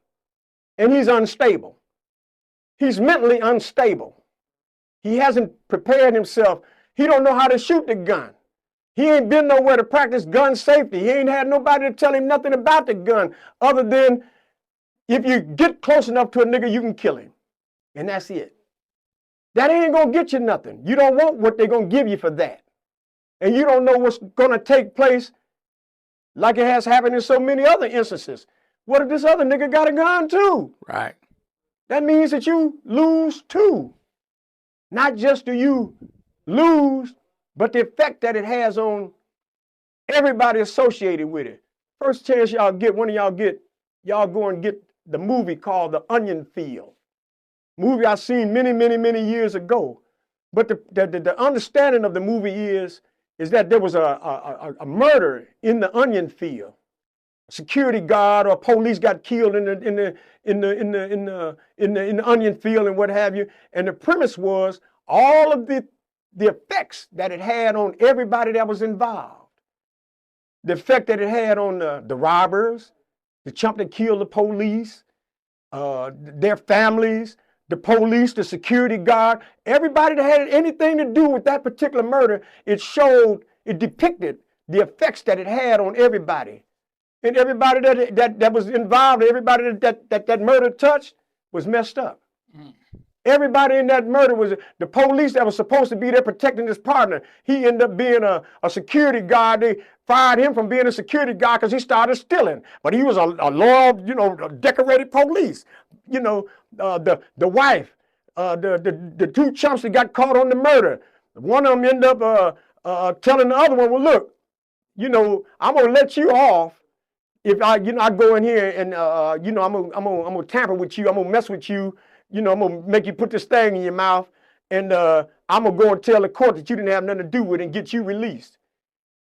and he's unstable. He's mentally unstable. He hasn't prepared himself. He don't know how to shoot the gun. He ain't been nowhere to practice gun safety. He ain't had nobody to tell him nothing about the gun other than if you get close enough to a nigga, you can kill him. And that's it. That ain't gonna get you nothing. You don't want what they're gonna give you for that. And you don't know what's gonna take place like it has happened in so many other instances. What if this other nigga got a gun too? Right. That means that you lose too. Not just do you lose, but the effect that it has on everybody associated with it. First chance y'all get, one of y'all get, y'all go and get the movie called The Onion Field. Movie I seen many, many, many years ago. But the understanding of the movie is that there was a murder in the onion field. A security guard or police got killed in the onion field and what have you. And the premise was all of the effects that it had on everybody that was involved. The effect that it had on the robbers, the chump that killed the police, their families, the police, the security guard, everybody that had anything to do with that particular murder, it depicted the effects that it had on everybody. And everybody that was involved, everybody that murder touched was messed up. Everybody in that murder was, the police that was supposed to be there protecting his partner, he ended up being a security guard. They fired him from being a security guard because he started stealing. But he was a loyal, decorated police. The wife, the two chumps that got caught on the murder, one of them ended up telling the other one, well, look, I'm going to let you off if I go in here and, I'm going to tamper with you. I'm going to mess with you. I'm going to make you put this thing in your mouth, and I'm going to go and tell the court that you didn't have nothing to do with it and get you released.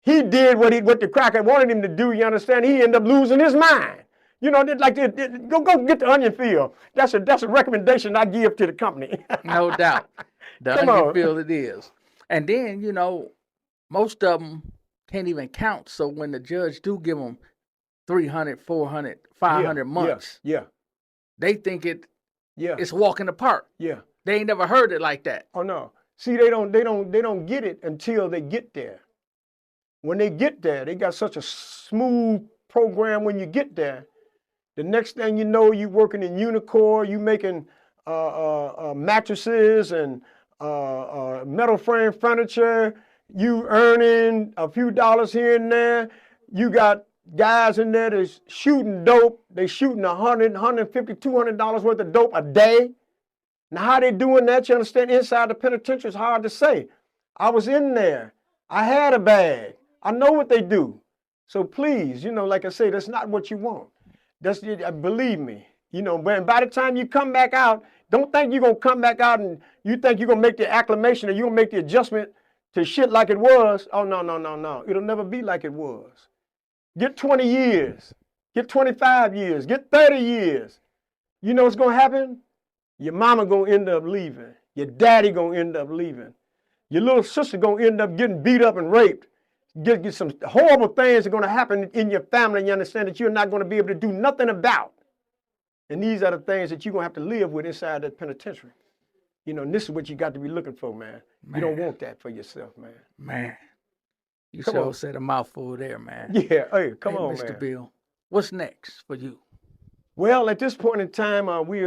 He did what the cracker wanted him to do, you understand? He ended up losing his mind. Go get the onion field. That's a recommendation I give to the company. No doubt. The onion field it is. And then, most of them can't even count. So when the judge do give them 300, 400, 500 months, they think it's walk in the park. Yeah. They ain't never heard it like that. Oh no. See, they don't get it until they get there. When they get there, they got such a smooth program when you get there. The next thing you know, you working in Unicor, you making mattresses and metal frame furniture, you earning a few dollars here and there. You got guys in there that's shooting dope. They shooting $100, $150, $200 worth of dope a day. Now, how they doing that, you understand, inside the penitentiary is hard to say. I was in there. I had a bag. I know what they do. So please, like I say, that's not what you want. Believe me, when by the time you come back out, don't think you're going to come back out and you think you're going to make the acclimation or you're going to make the adjustment to shit like it was. Oh, no. It'll never be like it was. Get 20 years, get 25 years, get 30 years. You know what's going to happen? Your mama going to end up leaving. Your daddy going to end up leaving. Your little sister going to end up getting beat up and raped. Get some horrible things are going to happen in your family, and you understand that you're not going to be able to do nothing about. And these are the things that you're going to have to live with inside that penitentiary. And this is what you got to be looking for, man. You don't want that for yourself, man. Man, you sure said a mouthful there, man. Yeah, hey, come on, Mr. man. Bill, what's next for you? Well, at this point in time, we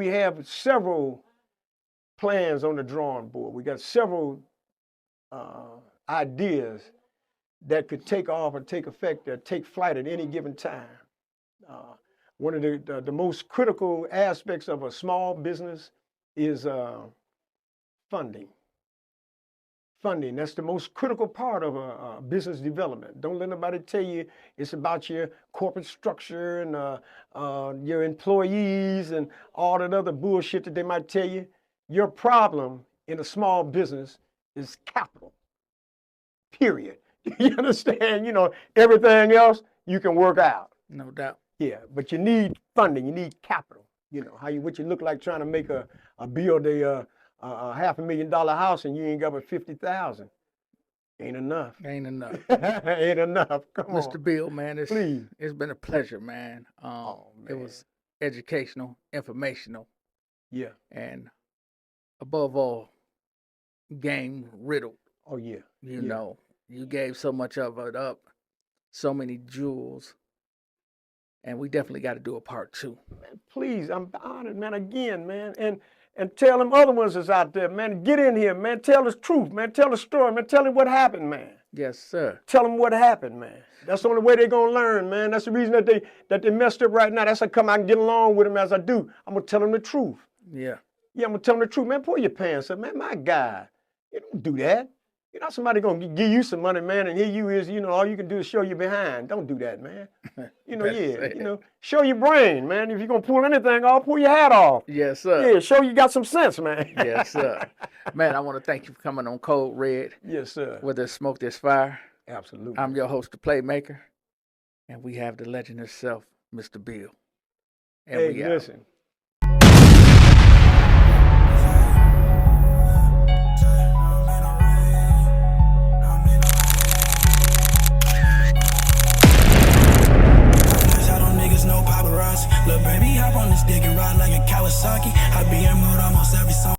have several plans on the drawing board. We got several ideas that could take off or take effect or take flight at any given time. One of the most critical aspects of a small business is funding. Funding, that's the most critical part of a business development. Don't let nobody tell you it's about your corporate structure and your employees and all that other bullshit that they might tell you. Your problem in a small business is capital, period. You understand? Everything else you can work out. No doubt. Yeah, but you need funding, you need capital. What you look like trying to make build a $500,000 house and you ain't got but 50,000. Ain't enough. Ain't enough. Ain't enough. Come on. Mr. Bill, man, Please. It's been a pleasure, man. Man. It was educational, informational. Yeah. And above all, game riddled. Oh, yeah. You gave so much of it up, so many jewels. And we definitely got to do a part 2. Man, please, I'm honored, man, again, man. And tell them other ones that's out there, man, get in here, man, tell the truth, man, tell the story, man, tell them what happened, man. Yes, sir. Tell them what happened, man. That's the only way they're going to learn, man. That's the reason that they messed up right now. That's how come I can get along with them as I do. I'm going to tell them the truth. Yeah. Yeah, I'm going to tell them the truth. Man, pull your pants up, man. My God, you don't do that. You're not somebody gonna give you some money, man, and here you is, all you can do is show your behind. Don't do that, man. Show your brain, man. If you're gonna pull anything off, pull your hat off. Yes, sir. Yeah, show you got some sense, man. Yes, sir. Man, I want to thank you for coming on Code Red. Yes, sir. Where there's smoke, there's fire. Absolutely. I'm your host, the Playmaker, and we have the legend himself, Mr. Bill. And hey, we listen. Out. Look, baby, hop on this dick and ride like a Kawasaki. I be in mood almost every song.